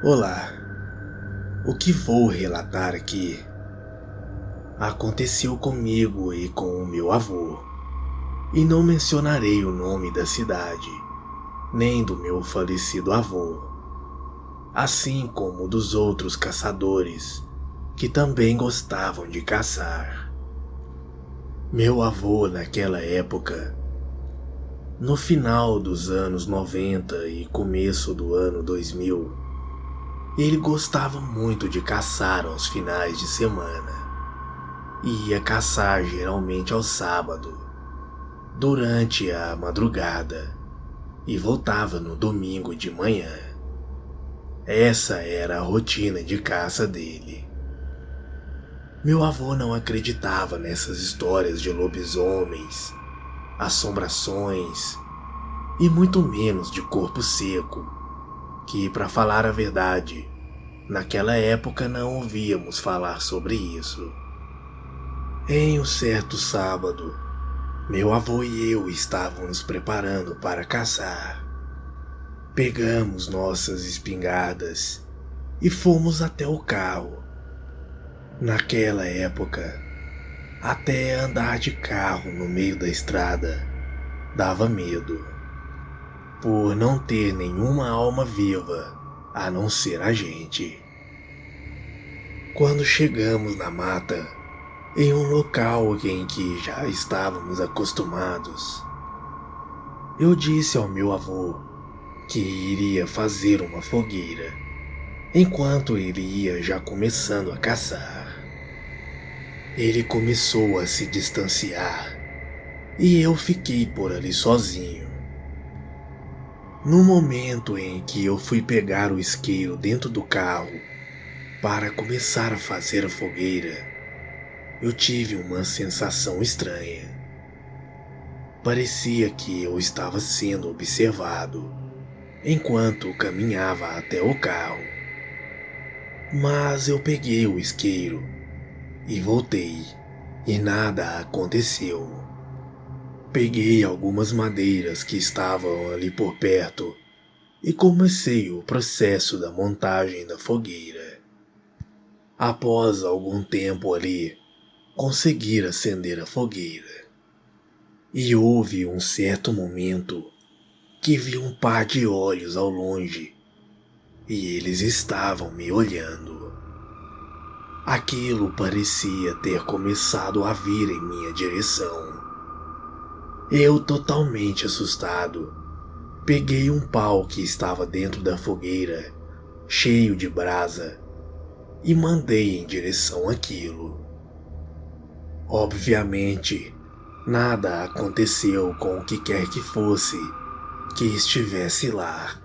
Olá, o que vou relatar aqui aconteceu comigo e com o meu avô, e não mencionarei o nome da cidade, nem do meu falecido avô, assim como dos outros caçadores que também gostavam de caçar. Meu avô, naquela época, no final dos anos 90 e começo do ano 2000, ele gostava muito de caçar aos finais de semana. Ia caçar geralmente ao sábado, durante a madrugada, e voltava no domingo de manhã. Essa era a rotina de caça dele. Meu avô não acreditava nessas histórias de lobisomens, assombrações e muito menos de corpo seco, que, para falar a verdade, naquela época não ouvíamos falar sobre isso. Em um certo sábado, meu avô e eu estávamos preparando para caçar. Pegamos nossas espingardas e fomos até o carro. Naquela época, até andar de carro no meio da estrada dava medo, por não ter nenhuma alma viva a não ser a gente. Quando chegamos na mata, em um local em que já estávamos acostumados, eu disse ao meu avô que iria fazer uma fogueira, enquanto ele ia já começando a caçar. Ele começou a se distanciar e eu fiquei por ali sozinho. No momento em que eu fui pegar o isqueiro dentro do carro para começar a fazer a fogueira, eu tive uma sensação estranha. Parecia que eu estava sendo observado enquanto caminhava até o carro. Mas eu peguei o isqueiro e voltei, e nada aconteceu. Peguei algumas madeiras que estavam ali por perto e comecei o processo da montagem da fogueira. Após algum tempo ali, consegui acender a fogueira. E houve um certo momento que vi um par de olhos ao longe, e eles estavam me olhando. Aquilo parecia ter começado a vir em minha direção. Eu, totalmente assustado, peguei um pau que estava dentro da fogueira, cheio de brasa, e mandei em direção àquilo. Obviamente, nada aconteceu com o que quer que fosse que estivesse lá.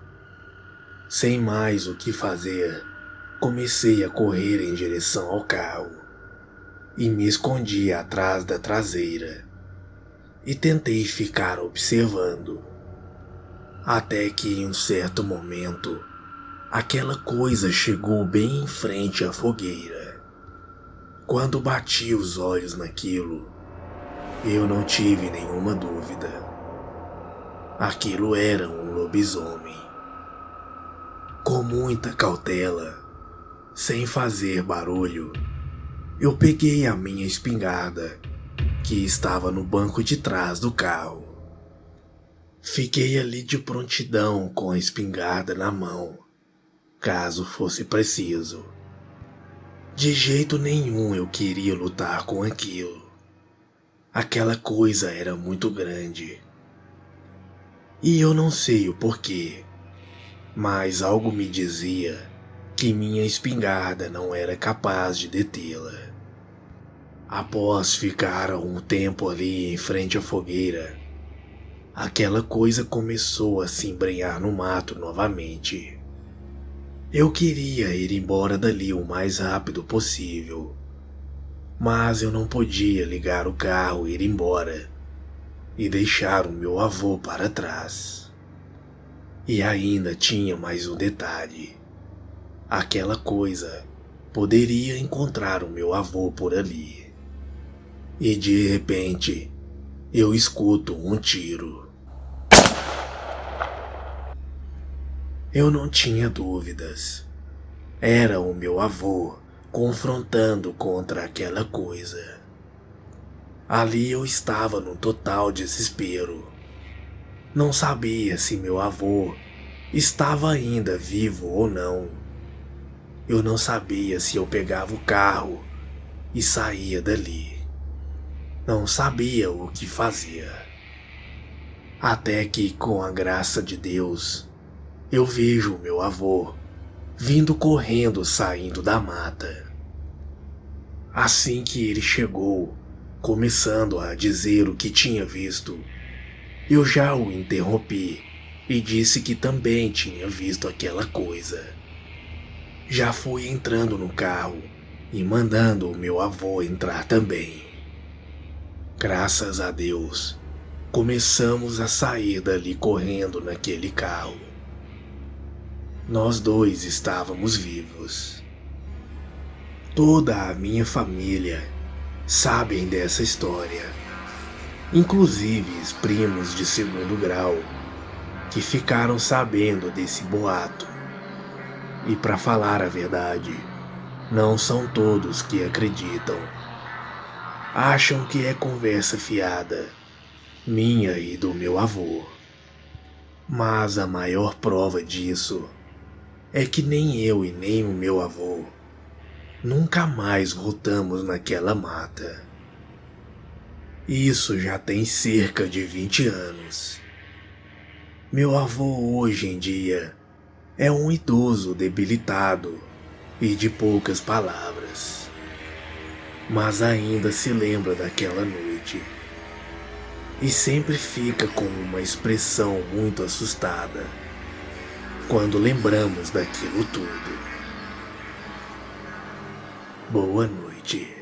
Sem mais o que fazer, comecei a correr em direção ao carro e me escondi atrás da traseira e tentei ficar observando. Até que em um certo momento, aquela coisa chegou bem em frente à fogueira. Quando bati os olhos naquilo, eu não tive nenhuma dúvida. Aquilo era um lobisomem. Com muita cautela, sem fazer barulho, eu peguei a minha espingarda, que estava no banco de trás do carro. Fiquei ali de prontidão com a espingarda na mão, caso fosse preciso. De jeito nenhum eu queria lutar com aquilo. Aquela coisa era muito grande. E eu não sei o porquê, mas algo me dizia que minha espingarda não era capaz de detê-la. Após ficar um tempo ali em frente à fogueira, aquela coisa começou a se embrenhar no mato novamente. Eu queria ir embora dali o mais rápido possível, mas eu não podia ligar o carro e ir embora e deixar o meu avô para trás. E ainda tinha mais um detalhe. Aquela coisa poderia encontrar o meu avô por ali. E de repente, eu escuto um tiro. Eu não tinha dúvidas. Era o meu avô confrontando contra aquela coisa. Ali eu estava num total desespero. Não sabia se meu avô estava ainda vivo ou não. Eu não sabia se eu pegava o carro e saía dali. Não sabia o que fazia. Até que, com a graça de Deus, eu vejo o meu avô vindo correndo saindo da mata. Assim que ele chegou, começando a dizer o que tinha visto, eu já o interrompi e disse que também tinha visto aquela coisa. Já fui entrando no carro e mandando o meu avô entrar também. Graças a Deus, começamos a sair dali correndo naquele carro. Nós dois estávamos vivos. Toda a minha família sabem dessa história, inclusive os primos de segundo grau, que ficaram sabendo desse boato. E para falar a verdade, não são todos que acreditam. Acham que é conversa fiada, minha e do meu avô. Mas a maior prova disso é que nem eu e nem o meu avô nunca mais voltamos naquela mata. Isso já tem cerca de 20 anos. Meu avô hoje em dia é um idoso debilitado e de poucas palavras, mas ainda se lembra daquela noite e sempre fica com uma expressão muito assustada quando lembramos daquilo tudo. Boa noite.